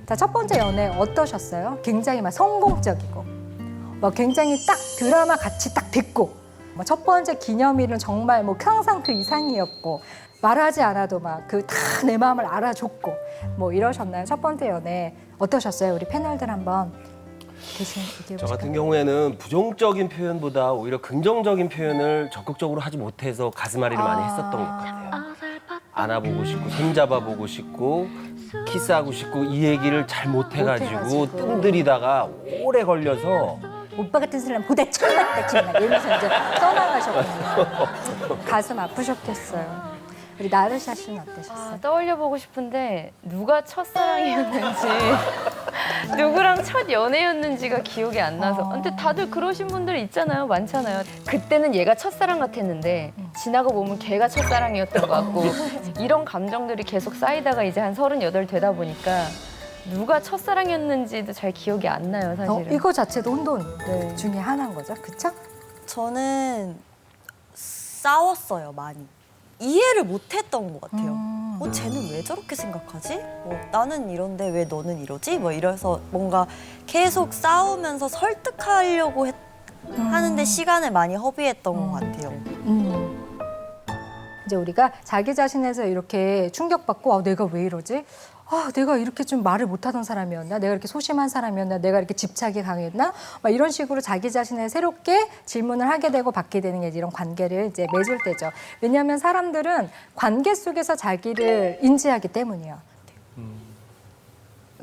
자, 첫 번째 연애 어떠셨어요? 굉장히 막 성공적이고, 뭐 굉장히 딱 드라마 같이 딱 됐고, 뭐 첫 번째 기념일은 정말 뭐 항상 그 이상이었고, 말하지 않아도 막 그 다 내 마음을 알아줬고, 뭐 이러셨나요? 첫 번째 연애 어떠셨어요? 우리 패널들 한번 대신 얘기해 저 보실까요? 같은 경우에는 부정적인 표현보다 오히려 긍정적인 표현을 적극적으로 하지 못해서 가슴앓이를 많이 했었던 것 같아요. 안아보고 싶고 손잡아보고 싶고 키스하고 싶고 이 얘기를 잘 못해가지고 못해가지고. 뜸들이다가 오래 걸려서 오빠 같은 사람 보다 천만다 천만 이러면서 이제 떠나가셨군요. 가슴 아프셨겠어요. 우리 나르샤 씨는 어떠셨어요? 떠올려보고 싶은데 누가 첫사랑이었는지 누구랑 첫 연애였는지가 기억이 안 나서. 근데 다들 그러신 분들 있잖아요. 많잖아요. 그때는 얘가 첫사랑 같았는데 지나고 보면 걔가 첫사랑이었던 것 같고 이런 감정들이 계속 쌓이다가 이제 한 38 되다 보니까 누가 첫사랑이었는지도 잘 기억이 안 나요, 사실은. 이거 자체도 혼돈 중에 하나인 거죠, 그쵸? 저는 싸웠어요, 많이. 이해를 못했던 것 같아요. 쟤는 왜 저렇게 생각하지? 나는 이런데 왜 너는 이러지? 뭐 이래서 뭔가 계속 싸우면서 설득하려고 하는데 시간을 많이 허비했던 것 같아요. 이제 우리가 자기 자신에서 이렇게 충격받고 내가 왜 이러지? 내가 이렇게 좀 말을 못하던 사람이었나? 내가 이렇게 소심한 사람이었나? 내가 이렇게 집착이 강했나? 막 이런 식으로 자기 자신을 새롭게 질문을 하게 되고 받게 되는 게 이런 관계를 이제 맺을 때죠. 왜냐하면 사람들은 관계 속에서 자기를 인지하기 때문이에요.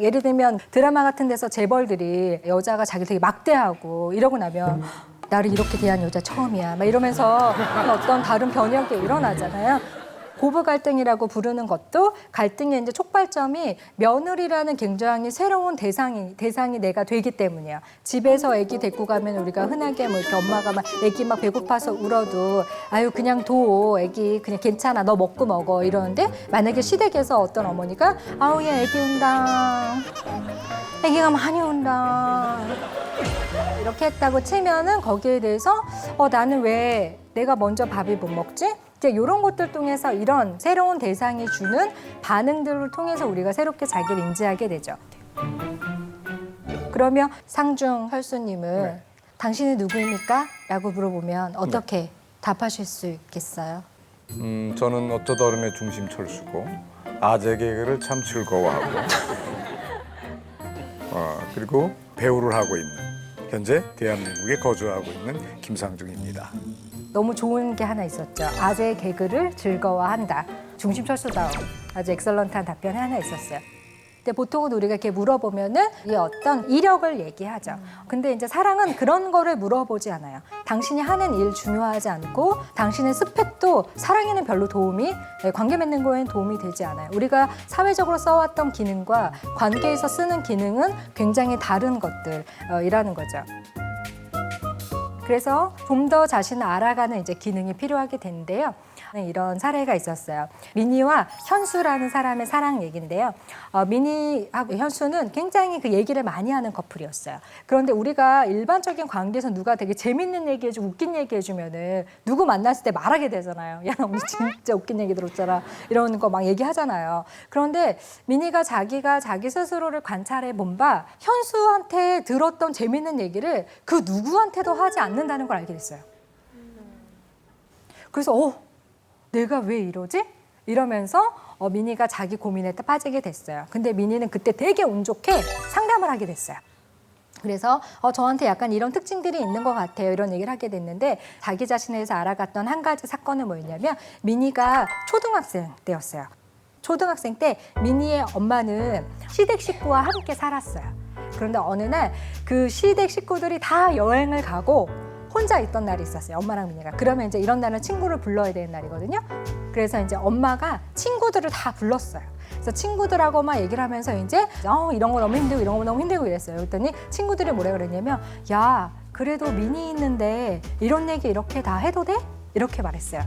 예를 들면 드라마 같은 데서 재벌들이 여자가 자기를 되게 막대하고 이러고 나면 나를 이렇게 대한 여자 처음이야 막 이러면서 어떤 다른 변형이 일어나잖아요. 고부 갈등이라고 부르는 것도 갈등의 이제 촉발점이 며느리라는 굉장히 새로운 대상이 내가 되기 때문이야. 집에서 아기 데리고 가면 우리가 흔하게 뭐 이렇게 엄마가 막 아기 막 배고파서 울어도 아유 그냥 둬 아기 그냥 괜찮아 너 먹어 이러는데 만약에 시댁에서 어떤 어머니가 아우 얘 아기 운다 아기가 많이 운다 이렇게 했다고 치면은 거기에 대해서 나는 왜 내가 먼저 밥을 못 먹지? 이제 이런 것들 통해서 이런 새로운 대상이 주는 반응들을 통해서 우리가 새롭게 자기를 인지하게 되죠. 그러면 상중 혈수님은 당신은 누구입니까? 라고 물어보면 어떻게 답하실 수 있겠어요? 저는 어쩌다 얼음의 중심 철수고 아재 개그를 참 즐거워하고 그리고 배우를 하고 있는 현재 대한민국에 거주하고 있는 김상중입니다. 너무 좋은 게 하나 있었죠. 아재 개그를 즐거워한다. 중심 철수다운 아주 엑설런트한 답변이 하나 있었어요. 근데 보통은 우리가 이렇게 물어보면은 이 어떤 이력을 얘기하죠. 근데 이제 사랑은 그런 거를 물어보지 않아요. 당신이 하는 일 중요하지 않고 당신의 스펙도 사랑에는 별로 도움이 관계 맺는 거에는 도움이 되지 않아요. 우리가 사회적으로 써왔던 기능과 관계에서 쓰는 기능은 굉장히 다른 것들이라는 거죠. 그래서 좀 더 자신을 알아가는 이제 기능이 필요하게 되는데요. 이런 사례가 있었어요. 미니와 현수라는 사람의 사랑 얘기인데요. 미니하고 현수는 굉장히 그 얘기를 많이 하는 커플이었어요. 그런데 우리가 일반적인 관계에서 누가 되게 재밌는 얘기해주고 웃긴 얘기해주면은 누구 만났을 때 말하게 되잖아요. 야, 나 오늘 진짜 웃긴 얘기 들었잖아. 이런 거 막 얘기하잖아요. 그런데 미니가 자기가 자기 스스로를 관찰해 본 바 현수한테 들었던 재밌는 얘기를 그 누구한테도 하지 않는다는 걸 알게 됐어요. 그래서 내가 왜 이러지? 이러면서 미니가 자기 고민에 빠지게 됐어요. 근데 미니는 그때 되게 운 좋게 상담을 하게 됐어요. 그래서 저한테 약간 이런 특징들이 있는 것 같아요. 이런 얘기를 하게 됐는데 자기 자신에서 알아갔던 한 가지 사건은 뭐였냐면 미니가 초등학생 때였어요. 초등학생 때 미니의 엄마는 시댁 식구와 함께 살았어요. 그런데 어느 날 그 시댁 식구들이 다 여행을 가고 혼자 있던 날이 있었어요. 엄마랑 미니가. 그러면 이제 이런 날은 친구를 불러야 되는 날이거든요. 그래서 이제 엄마가 친구들을 다 불렀어요. 그래서 친구들하고 막 얘기를 하면서 이제 이런 거 너무 힘들고 이런 거 너무 힘들고 이랬어요. 그랬더니 친구들이 뭐라 그랬냐면 야, 그래도 미니 있는데 이런 얘기 이렇게 다 해도 돼? 이렇게 말했어요.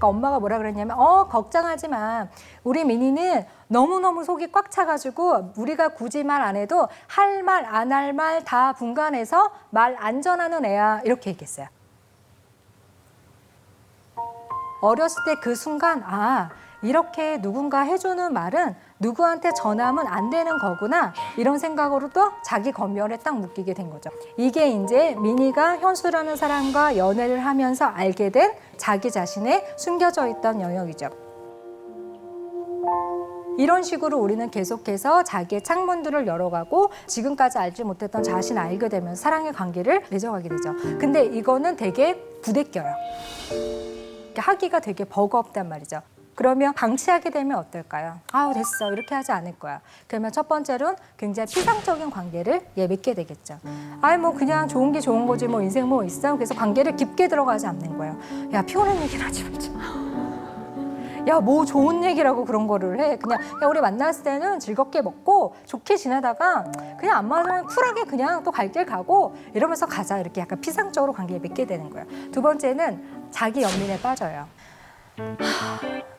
그러니까 엄마가 뭐라 그랬냐면 걱정하지 마. 우리 미니는 너무너무 속이 꽉 차가지고 우리가 굳이 말 안 해도 할 말 안 할 말 다 분간해서 말 안전하는 애야. 이렇게 얘기했어요. 어렸을 때 그 순간 이렇게 누군가 해주는 말은 누구한테 전하면 안 되는 거구나 이런 생각으로도 자기 검열에 딱 묶이게 된 거죠. 이게 이제 민희가 현수라는 사람과 연애를 하면서 알게 된 자기 자신의 숨겨져 있던 영역이죠. 이런 식으로 우리는 계속해서 자기의 창문들을 열어가고 지금까지 알지 못했던 자신을 알게 되면서 사랑의 관계를 맺어가게 되죠. 근데 이거는 되게 부대껴요. 하기가 되게 버거웠단 말이죠. 그러면 방치하게 되면 어떨까요? 아우 됐어 이렇게 하지 않을 거야. 그러면 첫 번째로는 굉장히 피상적인 관계를 맺게 되겠죠. 아이 뭐 그냥 좋은 게 좋은 거지 뭐 인생 뭐 있어. 그래서 관계를 깊게 들어가지 않는 거예요. 야 피곤한 얘기를 하지 말자. 야 뭐 좋은 얘기라고 그런 거를 해. 그냥 야 우리 만났을 때는 즐겁게 먹고 좋게 지내다가 그냥 안 맞으면 쿨하게 그냥 또 갈 길 가고 이러면서 가자. 이렇게 약간 피상적으로 관계를 맺게 되는 거예요. 두 번째는 자기 연민에 빠져요.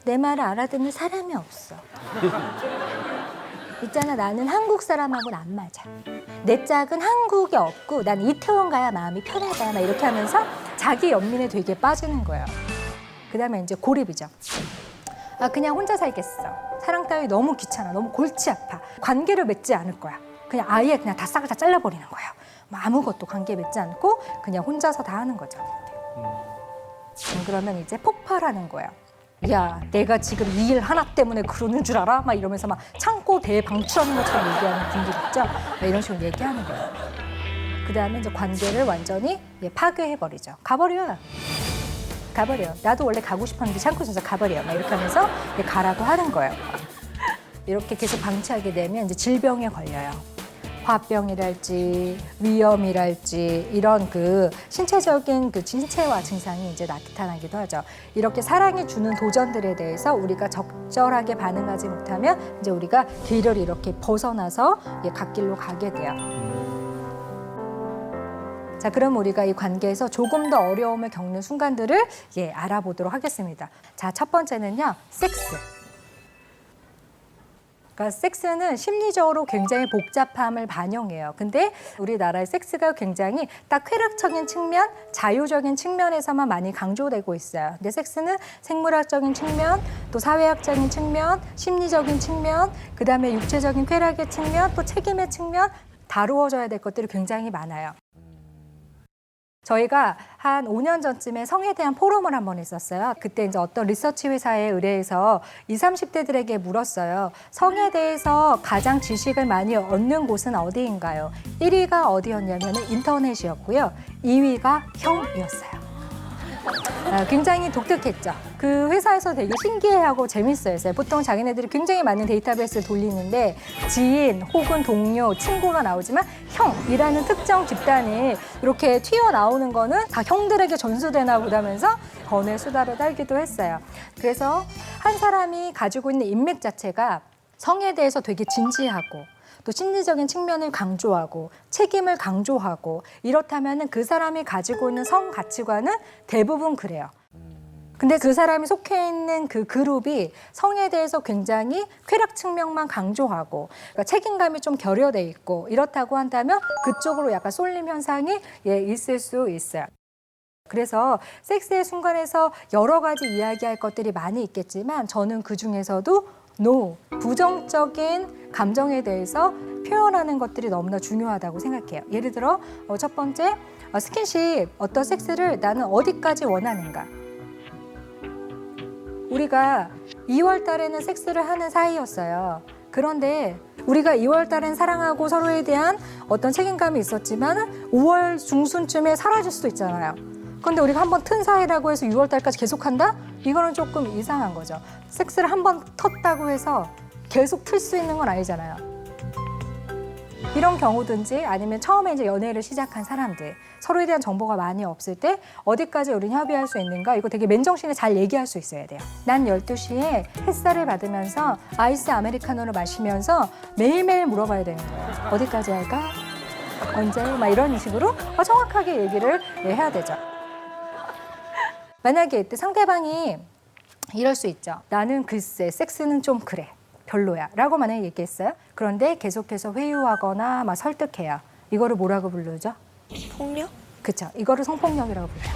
내 말을 알아듣는 사람이 없어. 있잖아 나는 한국 사람하고는 안 맞아. 내 짝은 한국에 없고 난 이태원 가야 마음이 편하다. 막 이렇게 하면서 자기 연민에 되게 빠지는 거예요. 그다음에 이제 고립이죠. 아 그냥 혼자 살겠어. 사랑 따위 너무 귀찮아. 너무 골치 아파. 관계를 맺지 않을 거야. 그냥 아예 그냥 다 싹을 다 잘라버리는 거예요. 뭐 아무것도 관계 맺지 않고 그냥 혼자서 다 하는 거죠. 그러면 이제 폭발하는 거예요. 야, 내가 지금 이 일 하나 때문에 그러는 줄 알아? 막 이러면서 막 창고 대방출하는 것처럼 얘기하는 분들 있죠? 막 이런 식으로 얘기하는 거예요. 그 다음에 이제 관계를 완전히 파괴해버리죠. 가버려. 나도 원래 가고 싶었는데 참고 있어서 가버려. 막 이렇게 하면서 가라고 하는 거예요. 이렇게 계속 방치하게 되면 이제 질병에 걸려요. 화병이랄지 위염이랄지 이런 그 신체적인 그 신체화 증상이 이제 나타나기도 하죠. 이렇게 사랑이 주는 도전들에 대해서 우리가 적절하게 반응하지 못하면 이제 우리가 길을 이렇게 벗어나서 갓길로 가게 돼요. 자, 그럼 우리가 이 관계에서 조금 더 어려움을 겪는 순간들을 알아보도록 하겠습니다. 자, 첫 번째는요, 섹스. 그러니까 섹스는 심리적으로 굉장히 복잡함을 반영해요. 근데 우리나라의 섹스가 굉장히 딱 쾌락적인 측면, 자유적인 측면에서만 많이 강조되고 있어요. 근데 섹스는 생물학적인 측면, 또 사회학적인 측면, 심리적인 측면, 그다음에 육체적인 쾌락의 측면, 또 책임의 측면 다루어져야 될 것들이 굉장히 많아요. 저희가 한 5년 전쯤에 성에 대한 포럼을 한번 했었어요. 그때 이제 어떤 리서치 회사에 의뢰해서 20, 30대들에게 물었어요. 성에 대해서 가장 지식을 많이 얻는 곳은 어디인가요? 1위가 어디였냐면 인터넷이었고요. 2위가 형이었어요. 굉장히 독특했죠. 그 회사에서 되게 신기해하고 재밌어요. 보통 자기네들이 굉장히 많은 데이터베이스를 돌리는데 지인 혹은 동료, 친구가 나오지만 형이라는 특정 집단이 이렇게 튀어나오는 거는 다 형들에게 전수되나 보다면서 번외 수다를 떨기도 했어요. 그래서 한 사람이 가지고 있는 인맥 자체가 성에 대해서 되게 진지하고 또 심리적인 측면을 강조하고 책임을 강조하고 이렇다면 그 사람이 가지고 있는 성 가치관은 대부분 그래요. 근데 그 사람이 속해 있는 그 그룹이 성에 대해서 굉장히 쾌락 측면만 강조하고 그러니까 책임감이 좀 결여돼 있고 이렇다고 한다면 그쪽으로 약간 쏠림 현상이 있을 수 있어요. 그래서 섹스의 순간에서 여러 가지 이야기할 것들이 많이 있겠지만 저는 그중에서도 부정적인 감정에 대해서 표현하는 것들이 너무나 중요하다고 생각해요. 예를 들어 첫 번째 스킨십, 어떤 섹스를 나는 어디까지 원하는가. 우리가 2월 달에는 섹스를 하는 사이였어요. 그런데 우리가 2월 달엔 사랑하고 서로에 대한 어떤 책임감이 있었지만 5월 중순쯤에 사라질 수도 있잖아요. 근데 우리가 한번 튼 사이라고 해서 6월 달까지 계속한다? 이거는 조금 이상한 거죠. 섹스를 한번 텄다고 해서 계속 틀 수 있는 건 아니잖아요. 이런 경우든지 아니면 처음에 이제 연애를 시작한 사람들, 서로에 대한 정보가 많이 없을 때 어디까지 우리는 협의할 수 있는가? 이거 되게 맨정신에 잘 얘기할 수 있어야 돼요. 난 12시에 햇살을 받으면서 아이스 아메리카노를 마시면서 매일매일 물어봐야 되는 거예요. 어디까지 할까? 언제? 막 이런 식으로 정확하게 얘기를 해야 되죠. 만약에 이때 상대방이 이럴 수 있죠. 나는 글쎄 섹스는 좀 그래. 별로야. 라고 만약에 얘기했어요. 그런데 계속해서 회유하거나 막 설득해요. 이거를 뭐라고 부르죠? 폭력? 그렇죠. 이거를 성폭력이라고 불러요.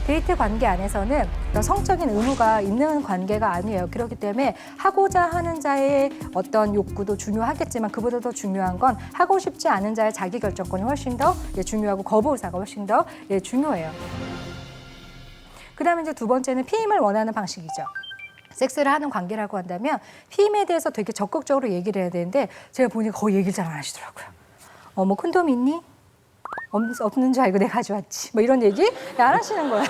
데이트 관계 안에서는 어떤 성적인 의무가 있는 관계가 아니에요. 그렇기 때문에 하고자 하는 자의 어떤 욕구도 중요하겠지만 그보다 더 중요한 건 하고 싶지 않은 자의 자기 결정권이 훨씬 더 중요하고 거부 의사가 훨씬 더 중요해요. 그다음에 이제 두 번째는 피임을 원하는 방식이죠. 섹스를 하는 관계라고 한다면 피임에 대해서 되게 적극적으로 얘기를 해야 되는데 제가 보니까 거의 얘기를 잘 안 하시더라고요. 뭐 콘돔 있니? 없는 줄 알고 내가 가져왔지. 뭐 이런 얘기 안 하시는 거예요.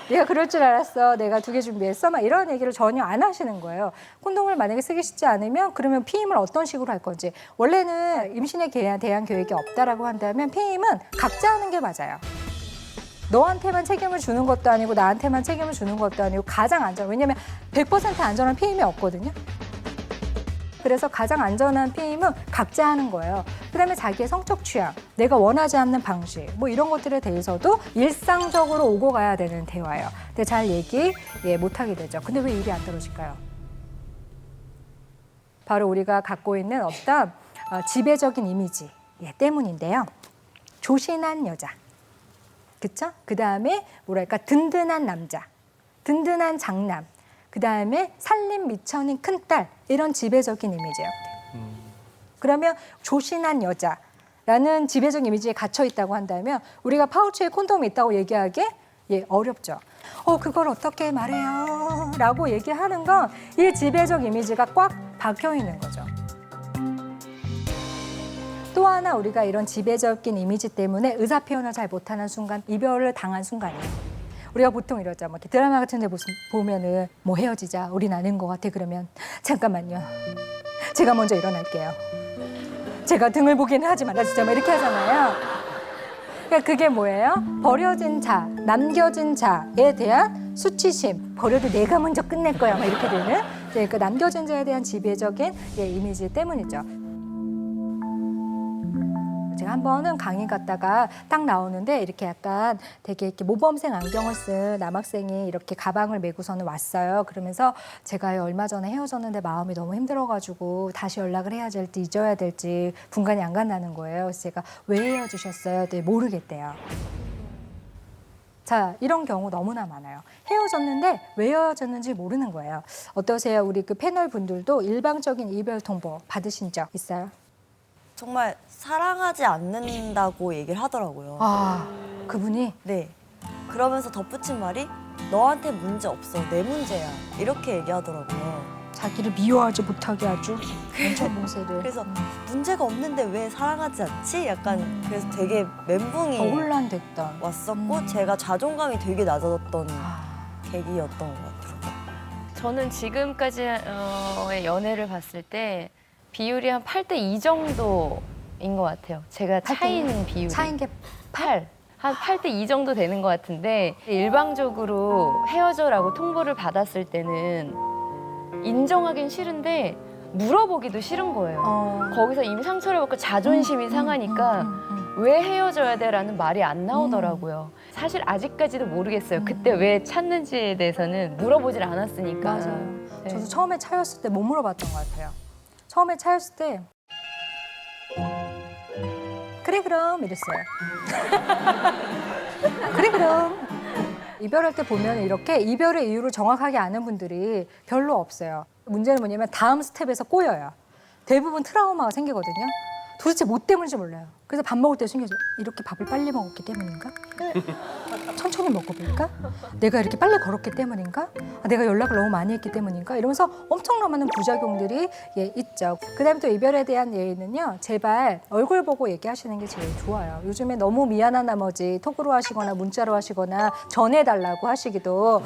내가 그럴 줄 알았어. 내가 2개 준비했어. 막 이런 얘기를 전혀 안 하시는 거예요. 콘돔을 만약에 쓰기 쉽지 않으면 그러면 피임을 어떤 식으로 할 건지. 원래는 임신에 대한 계획이 없다라고 한다면 피임은 각자 하는 게 맞아요. 너한테만 책임을 주는 것도 아니고 나한테만 책임을 주는 것도 아니고 가장 안전. 왜냐면 100% 안전한 피임이 없거든요. 그래서 가장 안전한 피임은 각자 하는 거예요. 그다음에 자기의 성적 취향, 내가 원하지 않는 방식, 뭐 이런 것들에 대해서도 일상적으로 오고 가야 되는 대화예요. 근데 잘 얘기 못 하게 되죠. 근데 왜 일이 안 떨어질까요? 바로 우리가 갖고 있는 어떤 지배적인 이미지 때문인데요. 조신한 여자, 그렇죠? 그다음에 뭐랄까 든든한 남자, 든든한 장남. 그다음에 살림 미천인 큰딸 이런 지배적인 이미지예요. 그러면 조신한 여자라는 지배적 이미지에 갇혀 있다고 한다면 우리가 파우치에 콘돔이 있다고 얘기하기 어렵죠. 그걸 어떻게 말해요? 라고 얘기하는 건 이 지배적 이미지가 꽉 박혀 있는 거죠. 또 하나 우리가 이런 지배적인 이미지 때문에 의사 표현을 잘 못하는 순간, 이별을 당한 순간이에요. 우리가 보통 이러죠. 뭐 이렇게 드라마 같은 데 보면은 뭐 헤어지자, 우린 아는 것 같아. 그러면 잠깐만요. 제가 먼저 일어날게요. 제가 등을 보기는 하지 말아주자. 뭐 이렇게 하잖아요. 그러니까 그게 뭐예요? 버려진 자, 남겨진 자에 대한 수치심. 버려도 내가 먼저 끝낼 거야. 막 이렇게 되는 그 남겨진 자에 대한 지배적인 이미지 때문이죠. 제가 한 번은 강의 갔다가 딱 나오는데 이렇게 약간 되게 이렇게 모범생 안경을 쓴 남학생이 이렇게 가방을 메고서는 왔어요. 그러면서 제가 얼마 전에 헤어졌는데 마음이 너무 힘들어가지고 다시 연락을 해야 될지 잊어야 될지 분간이 안 간다는 거예요. 그래서 제가 왜 헤어지셨어요? 네, 모르겠대요. 자, 이런 경우 너무나 많아요. 헤어졌는데 왜 헤어졌는지 모르는 거예요. 어떠세요? 우리 그 패널 분들도 일방적인 이별 통보 받으신 적 있어요? 정말 사랑하지 않는다고 얘기를 하더라고요. 아, 그분이? 네. 그러면서 덧붙인 말이 너한테 문제 없어. 내 문제야. 이렇게 얘기하더라고요. 자기를 미워하지 못하게 아주 완전 봉쇄를. 그래서 문제가 없는데 왜 사랑하지 않지? 약간 그래서 되게 멘붕이 더 혼란됐던. 왔었고 제가 자존감이 되게 낮아졌던 아, 계기였던 것 같아요. 저는 지금까지의 연애를 봤을 때 비율이 한 8대2 정도인 것 같아요. 제가 차이는 비율이. 차인 게 8. 한 8대2 정도 되는 것 같은데 일방적으로 헤어져라고 통보를 받았을 때는 인정하긴 싫은데 물어보기도 싫은 거예요. 거기서 이미 상처를 받고 자존심이 상하니까 왜 헤어져야 돼라는 말이 안 나오더라고요. 사실 아직까지도 모르겠어요. 그때 왜 찾는지에 대해서는 물어보질 않았으니까. 맞아요. 네. 저도 처음에 차였을 때 못 물어봤던 것 같아요. 처음에 차였을 때 그래 그럼 이랬어요. 그래 그럼. 이별할 때 보면 이렇게 이별의 이유를 정확하게 아는 분들이 별로 없어요. 문제는 뭐냐면 다음 스텝에서 꼬여요. 대부분 트라우마가 생기거든요. 도대체 뭐 때문인지 몰라요. 그래서 밥 먹을 때 생겨서 이렇게 밥을 빨리 먹었기 때문인가? 천천히 먹어볼까? 내가 이렇게 빨리 걸었기 때문인가? 내가 연락을 너무 많이 했기 때문인가? 이러면서 엄청나 많은 부작용들이 있죠. 그다음에 또 이별에 대한 예의는요. 제발 얼굴 보고 얘기하시는 게 제일 좋아요. 요즘에 너무 미안한 나머지 톡으로 하시거나 문자로 하시거나 전해달라고 하시기도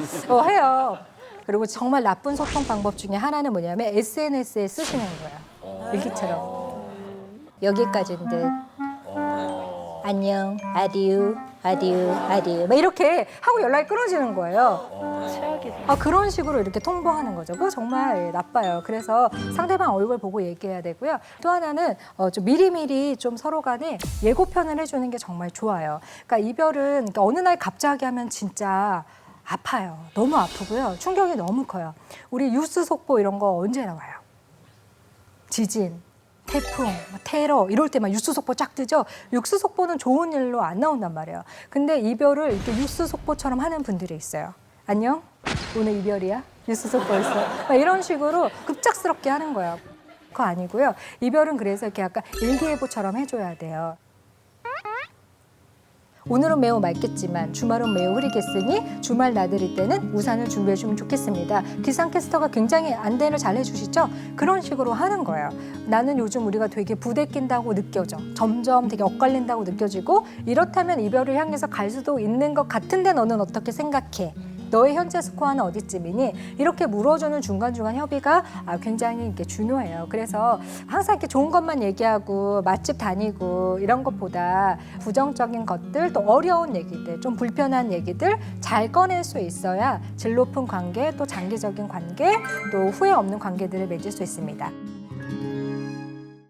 해요. 그리고 정말 나쁜 소통 방법 중에 하나는 뭐냐면 SNS에 쓰시는 거예요. 일기처럼. 여기까지인 듯. 안녕, 아디우, 아디우, 아디우. 막 이렇게 하고 연락이 끊어지는 거예요. 최악이다. 그런 식으로 이렇게 통보하는 거죠. 그거 정말 나빠요. 그래서 상대방 얼굴 보고 얘기해야 되고요. 또 하나는 좀 미리미리 좀 서로 간에 예고편을 해주는 게 정말 좋아요. 그러니까 이별은 그러니까 어느 날 갑자기 하면 진짜 아파요. 너무 아프고요. 충격이 너무 커요. 우리 뉴스 속보 이런 거 언제 나와요? 지진, 태풍, 뭐 테러 이럴 때 막 뉴스 속보 쫙 뜨죠. 뉴스 속보는 좋은 일로 안 나온단 말이에요. 근데 이별을 이렇게 뉴스 속보처럼 하는 분들이 있어요. 안녕? 오늘 이별이야? 뉴스 속보였어. 막 이런 식으로 급작스럽게 하는 거예요. 그거 아니고요. 이별은 그래서 이렇게 약간 일기예보처럼 해줘야 돼요. 오늘은 매우 맑겠지만 주말은 매우 흐리겠으니 주말 나들이 때는 우산을 준비해주면 좋겠습니다. 기상캐스터가 굉장히 안내를 잘 해주시죠? 그런 식으로 하는 거예요. 나는 요즘 우리가 되게 부대낀다고 느껴져. 점점 되게 엇갈린다고 느껴지고 이렇다면 이별을 향해서 갈 수도 있는 것 같은데 너는 어떻게 생각해? 너의 현재 스코어는 어디쯤이니? 이렇게 물어주는 중간중간 협의가 굉장히 이렇게 중요해요. 그래서 항상 이렇게 좋은 것만 얘기하고 맛집 다니고 이런 것보다 부정적인 것들, 또 어려운 얘기들, 좀 불편한 얘기들 잘 꺼낼 수 있어야 질 높은 관계, 또 장기적인 관계, 또 후회 없는 관계들을 맺을 수 있습니다.